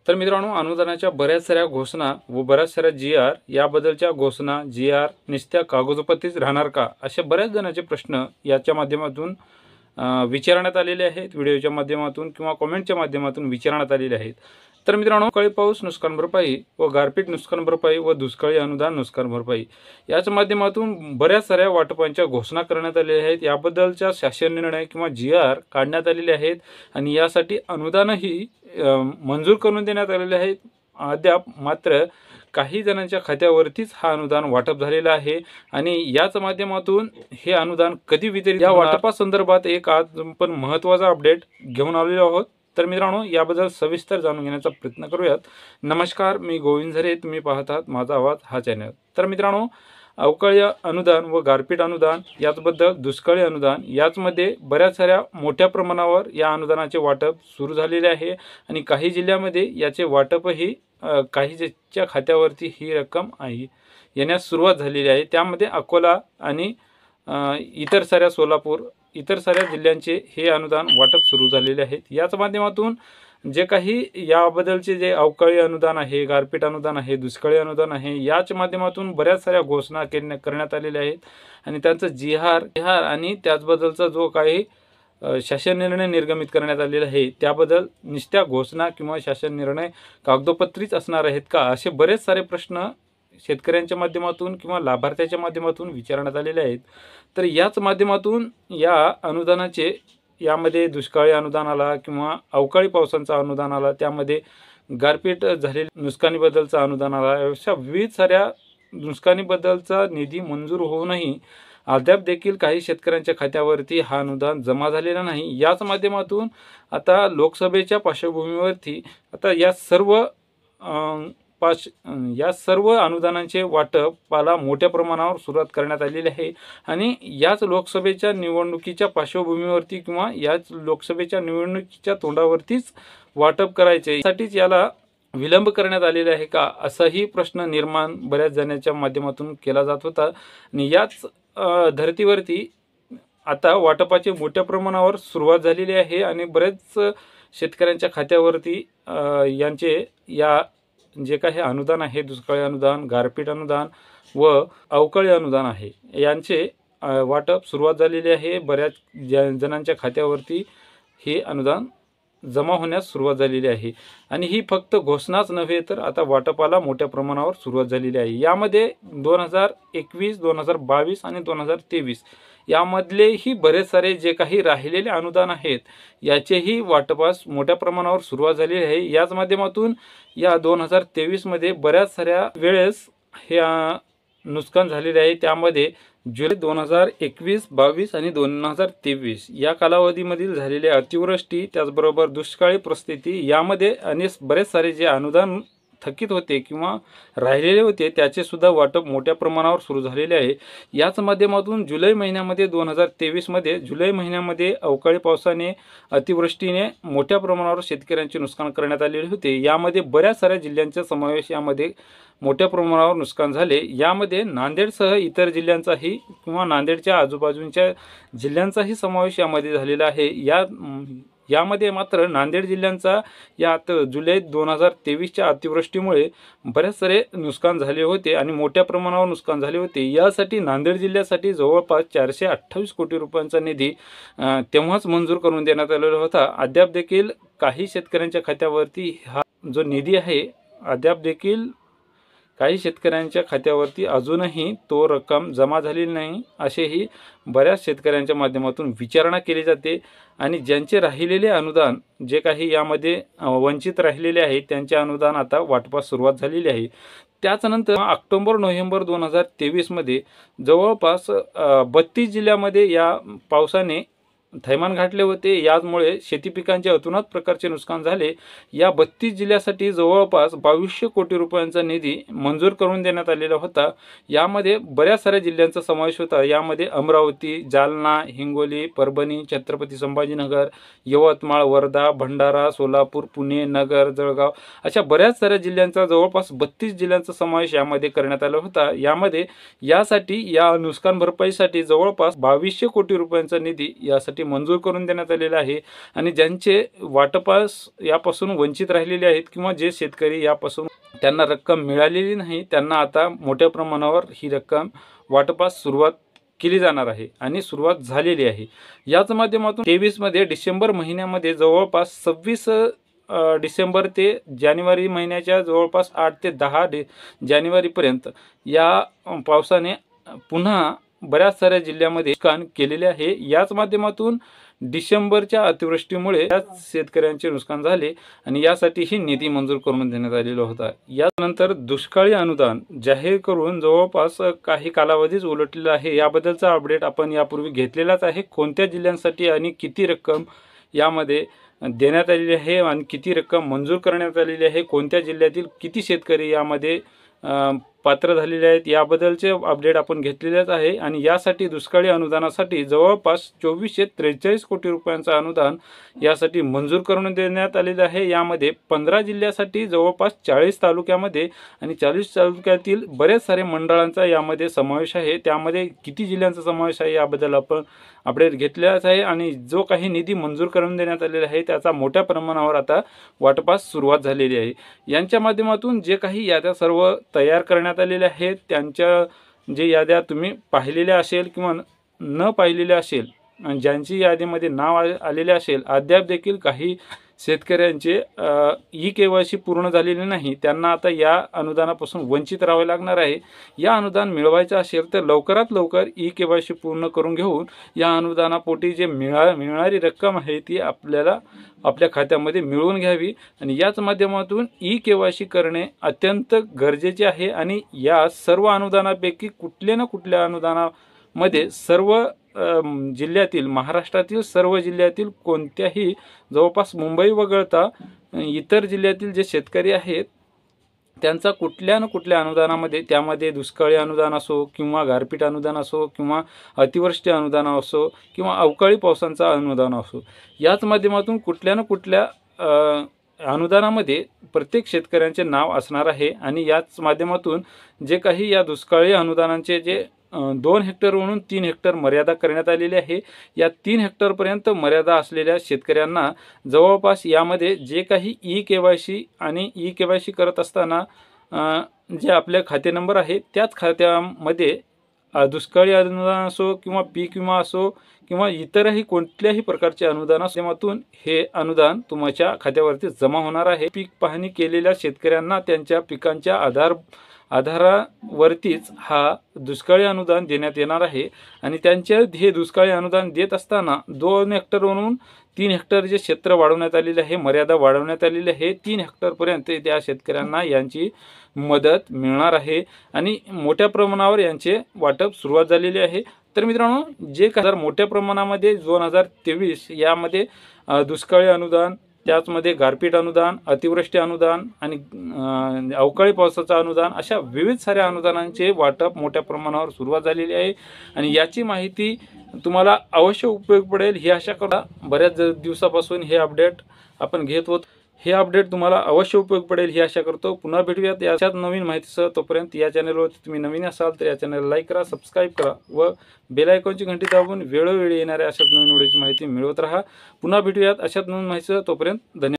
तर मित्रांनो, अनुदानाच्या बऱ्याच साऱ्या घोषणा व बऱ्याच साऱ्या जी.आर याबद्दलच्या घोषणा जी.आर नुसत्या कागदोपत्रीच राहणार का, असे बऱ्याच जणांचे प्रश्न याच्या माध्यमातून विचारण्यात आलेले आहेत। व्हिडिओच्या माध्यमातून किंवा कमेंटच्या माध्यमातून विचारण्यात आलेले आहेत। तर मित्रांनो, अवकाळी पाऊस नुकसान भरपाई व गारपीट नुकसान भरपाई व दुष्काळी अनुदान नुकसान भरपाई याच्या माध्यमातून बऱ्याच साऱ्या वाटपांच्या घोषणा करण्यात आलेल्या आहेत। याबद्दलच्या शासन निर्णय किंवा जी.आर काढण्यात आलेले आहेत आणि यासाठी अनुदानही मंजूर करून देण्यात आलेले आहेत। अद्याप मात्र काही जणांच्या खात्यावरतीच हा अनुदान वाटप झालेला आहे आणि याच माध्यमातून हे अनुदान कधी वितरित या वाटपासंदर्भात एक आज पण महत्त्वाचा अपडेट घेऊन आलेलो आहोत। तर मित्रांनो, याबद्दल सविस्तर जाणून घेण्याचा प्रयत्न करूयात। नमस्कार, मी गोविंद झरे, तुम्ही पाहतात माझा आवाज हा चॅनल। तर मित्रांनो, अवकाळी अनुदान व गारपीट अनुदान याचबद्दल दुष्काळी अनुदान याचमध्ये बऱ्याच साऱ्या मोठ्या प्रमाणावर या अनुदानाचे वाटप सुरू झालेले आहे आणि काही जिल्ह्यामध्ये याचे वाटपही काहीच्या खात्यावरती ही रक्कम येण्यास सुरुवात झालेली आहे। त्यामध्ये अकोला आणि इतर साऱ्या सोलापूर इतर साऱ्या जिल्ह्यांचे हे अनुदान वाटप सुरू झालेले आहेत। याच माध्यमातून जे काही याबद्दलचे जे अवकाळी अनुदान आहे, गारपीट अनुदान आहे, दुष्काळी अनुदान आहे, याच माध्यमातून बऱ्याच साऱ्या घोषणा करण्यात आलेल्या आहेत आणि त्यांचं जी.आर आणि त्याचबद्दलचा जो काही शासन निर्णय निर्गमित करण्यात आलेला आहे त्याबद्दल नुसत्या घोषणा किंवा शासन निर्णय कागदोपत्रीच असणार आहेत का, असे बरेच सारे प्रश्न शेतकऱ्यांच्या माध्यमातून किंवा लाभार्थ्याच्या माध्यमातून विचारण्यात आलेले आहेत। तर याच माध्यमातून या अनुदानाचे यामध्ये दुष्काळी अनुदान आला किंवा अवकाळी पावसांचा अनुदान आला, त्यामध्ये गारपीट झालेल्या नुकसानीबद्दलचा अनुदान आला, अशा विविध साऱ्या नुकसानीबद्दलचा निधी मंजूर होऊनही अद्याप देखील काही शेतकऱ्यांच्या खात्यावरती हा अनुदान जमा झालेला नाही। याच माध्यमातून आता लोकसभेच्या पार्श्वभूमीवरती आता या सर्व अनुदानांचे वाटपाला मोठ्या प्रमाणावर सुरुवात करण्यात आलेली आहे आणि याच लोकसभेच्या निवडणुकीच्या पार्श्वभूमीवरती किंवा याच लोकसभेच्या निवडणुकीच्या तोंडावरतीच वाटप करायचे, यासाठीच याला विलंब करण्यात आलेला आहे का, असाही प्रश्न निर्माण बऱ्याच जणांच्या माध्यमातून केला जात होता आणि याच धर्तीवरती आता वाटपाची मोठ्या प्रमाणावर सुरुवात झालेली आहे आणि बरेच शेतकऱ्यांच्या खात्यावरती यांचे या जे काही अनुदान आहे, दुष्काळी अनुदान, गारपीट अनुदान व अवकाळी अनुदान आहे, यांचे वाटप सुरुवात झालेली आहे। बऱ्याच जणांच्या खात्यावरती हे अनुदान जमा होण्यास सुरुवात झालेली आहे आणि ही फक्त घोषणाच नव्हे तर आता वाटपाला मोठ्या प्रमाणावर सुरुवात झालेली आहे। यामध्ये 2021, 2022 आणि 2023 यामधलेही बरेच सारे जे काही राहिलेले अनुदान आहेत याचेही वाटपास मोठ्या प्रमाणावर सुरुवात झालेली आहे। याच माध्यमातून या 2023 मध्ये बऱ्याच साऱ्या वेळेस हे नुकसान झालेले आहे। त्यामध्ये जुलै 2021, 22 आणि 2023 या कालावधीमधील झालेल्या अतिवृष्टी, त्याचबरोबर दुष्काळी परिस्थिती यामध्ये बरेच सारे जे अनुदान थकीत होते किंवा राहिलेले होते त्याचे सुद्धा वाटप मोठ्या प्रमाणावर सुरू झालेले आहे। याच माध्यमातून जुलै महिन्यामध्ये 2023 मध्ये जुलै महिन्यामध्ये अवकाळी पावसाने, अतिवृष्टीने मोठ्या प्रमाणावर शेतकऱ्यांचे नुकसान करण्यात आलेले होते। यामध्ये बऱ्याच साऱ्या जिल्ह्यांचा समावेश यामध्ये मोठ्या प्रमाणावर नुकसान झाले। यामध्ये नांदेडसह इतर जिल्ह्यांचाही किंवा नांदेडच्या आजूबाजूच्या जिल्ह्यांचाही समावेश यामध्ये झालेला आहे। यामध्ये मात्र नांदेड जिल्ह्यांचा यात जुलै 2023च्या अतिवृष्टीमुळे बरेच सारे नुकसान झाले होते आणि मोठ्या प्रमाणावर नुकसान झाले होते। यासाठी नांदेड जिल्ह्यासाठी जवळपास 428 कोटी रुपयांचा निधी तेव्हाच मंजूर करून देण्यात आलेला होता। अद्याप देखील काही शेतकऱ्यांच्या खात्यावरती हा जो निधी आहे अद्याप देखील काही शेतकऱ्यांच्या खात्यावरती अजूनही तो रक्कम जमा झालेली नाही, असेही बऱ्याच शेतकऱ्यांच्या माध्यमातून विचारणा केली जाते आणि ज्यांचे राहिलेले अनुदान जे काही यामध्ये वंचित राहिलेले आहेत त्यांचे अनुदान आता वाटपास सुरुवात झालेली आहे। त्यानंतर ऑक्टोबर-नोव्हेंबर 2023 मध्ये जवळपास 32 जिल्ह्यामध्ये या पावसाने थैमान घातले होते। यामुळे शेती पिकांचे अतोनात प्रकारचे नुकसान झाले। या 32 जिल्ह्यासाठी जवळपास 2200 कोटी रुपयांचा निधी मंजूर करून देण्यात आलेला होता। यामध्ये बऱ्याच साऱ्या जिल्ह्यांचा समावेश होता। यामध्ये अमरावती, जालना, हिंगोली, परभणी, छत्रपती संभाजीनगर, यवतमाळ, वर्धा, भंडारा, सोलापूर, पुणे, नगर, जळगाव अशा बऱ्याच साऱ्या जिल्ह्यांचा जवळपास 32 जिल्ह्यांचा समावेश यामध्ये करण्यात आला होता। यामध्ये यासाठी या नुकसान भरपाईसाठी जवळपास 2200 कोटी रुपयांचा निधी यासाठी यासाठी मंजूर करून देण्यात आलेला आहे आणि ज्यांचे वाटपास यापासून वंचित राहिलेले आहेत किंवा जे शेतकरी यापासून त्यांना रक्कम मिळालेली नाही त्यांना आता मोठ्या प्रमाणावर ही रक्कम वाटपास सुरुवात केली जाणार आहे आणि सुरुवात झालेली आहे। याच माध्यमातून 23 मध्ये डिसेंबर महिन्यामध्ये जवळपास 26 डिसेंबर ते जानेवारी महिन्याच्या जवळपास 8 ते 10 जानेवारीपर्यंत या पावसाने पुन्हा बऱ्याच साऱ्या जिल्ह्यामध्ये नुकसान केलेले आहे। याच माध्यमातून डिसेंबरच्या अतिवृष्टीमुळे याच शेतकऱ्यांचे नुकसान झाले आणि यासाठी ही निधी मंजूर करून देण्यात आलेला होता। यानंतर दुष्काळी अनुदान जाहीर करून जवळपास काही कालावधीच उलटलेला आहे। याबद्दलचा अपडेट आपण यापूर्वी घेतलेलाच आहे। कोणत्या जिल्ह्यांसाठी आणि किती रक्कम यामध्ये देण्यात आलेली आहे आणि किती रक्कम मंजूर करण्यात आलेली आहे, कोणत्या जिल्ह्यातील किती शेतकरी यामध्ये पात्र झालेले आहेत याबद्दलचे अपडेट आपण घेतलेलेच आहे। आणि यासाठी दुष्काळी अनुदानासाठी जवळपास 2443 कोटी रुपयांचं अनुदान यासाठी मंजूर करून देण्यात आलेलं आहे। यामध्ये 15 जिल्ह्यासाठी जवळपास 40 तालुक्यामध्ये आणि 40 तालुक्यातील बरेच सारे मंडळांचा यामध्ये समावेश आहे। त्यामध्ये किती जिल्ह्यांचा समावेश आहे याबद्दल आपण अपडेट घेतलेलाच आहे आणि जो काही निधी मंजूर करून देण्यात आलेला आहे त्याचा मोठ्या प्रमाणावर आता वाटपास सुरुवात झालेली आहे। यांच्या माध्यमातून जे काही याद्या सर्व तयार करण्यात आलेल्या आहेत त्यांच्या जे याद्या तुम्ही पाहिलेल्या असेल किंवा न पाहिलेल्या असेल आणि ज्यांची यादीमध्ये नाव आलेले असेल, अद्याप देखील काही शेतकऱ्यांचे ई-KYC पूर्ण झालेले नाही, त्यांना आता या अनुदानापासून वंचित राहावे लागणार आहे। या अनुदान मिळवायचं असेल तर लवकरात लवकर ई-KYC पूर्ण करून घेऊन या अनुदानापोटी जे मिळणारी रक्कम आहे ती आपल्याला आपल्या खात्यामध्ये मिळवून घ्यावी आणि याच माध्यमातून ई-KYC करणे अत्यंत गरजेचे आहे। आणि या सर्व अनुदानापैकी कुठल्या ना कुठल्या अनुदानामध्ये सर्व जिल्ह्यातील, महाराष्ट्रातील सर्व जिल्ह्यातील कोणत्याही जवळपास मुंबई वगळता इतर जिल्ह्यातील जे शेतकरी आहेत त्यांचा कुठल्या ना कुठल्या अनुदानामध्ये, त्यामध्ये दुष्काळी अनुदान असो किंवा गारपीट अनुदान असो किंवा अतिवृष्टी अनुदान असो किंवा अवकाळी पावसांचं अनुदान असो, याच माध्यमातून कुठल्या ना कुठल्या अनुदानामध्ये प्रत्येक शेतकऱ्यांचे नाव असणार आहे। आणि याच माध्यमातून जे काही या दुष्काळी अनुदानांचे जे 2 हेक्टरवरून 3 हेक्टर मर्यादा करण्यात आलेली आहे, या 3 हेक्टरपर्यंत मर्यादा असलेल्या शेतकऱ्यांना जवळपास यामध्ये जे काही ई-KYC आणि ई-KYC करत असताना जे आपले खाते नंबर आहे त्याच खात्यामध्ये दुष्काळी अनुदान असो किंवा पीक विमा असो किंवा इतरही कोणत्याही प्रकारचे अनुदान माध्यमातून हे अनुदान तुमच्या खात्यावरती जमा होणार आहे। पीक पाहणी केलेल्या शेतकऱ्यांना त्यांच्या पिकांच्या आधारावरतीच हा दुष्काळी अनुदान देण्यात येणार आहे आणि त्यांचे हे दुष्काळी अनुदान देत असताना 2 हेक्टरवरून 3 हेक्टर जे क्षेत्र वाढवण्यात आलेले आहे, मर्यादा वाढवण्यात आलेली आहे, 3 हेक्टरपर्यंत त्या शेतकऱ्यांना यांची मदत मिळणार आहे आणि मोठ्या प्रमाणावर यांचे वाटप सुरुवात झालेली आहे। तर मित्रांनो, जे काही मोठ्या प्रमाणामध्ये 2023 यामध्ये दुष्काळी अनुदान, त्याचमध्ये गारपीट अनुदान, अतिवृष्टी अनुदान आणि अवकाळी पावसाचं अनुदान अशा विविध साऱ्या अनुदानांचे वाटप मोठ्या प्रमाणावर सुरुवात झालेली आहे आणि याची माहिती तुम्हाला अवश्य उपयोग पडेल ही आशा करा। बऱ्याच दिवसापासून हे अपडेट आपण घेत होतो, हे अपडेट तुम्हाला अवश्य उपयोग पडेल ही आशा करतो। पुन्हा भेटूयात याच्यात नवीन माहितीसह। तोपर्यंत या चॅनलवर तुम्ही नवीन असाल तर या चॅनलला लाईक करा, सबस्क्राईब करा व बेल आयकॉनची घंटी दाबून वेळोवेळी येणाऱ्या अशाच नवीन व्हिडिओची माहिती मिळवत राहा। पुन्हा भेटूयात अशाच नवीन माहितीसह। तोपर्यंत धन्यवाद।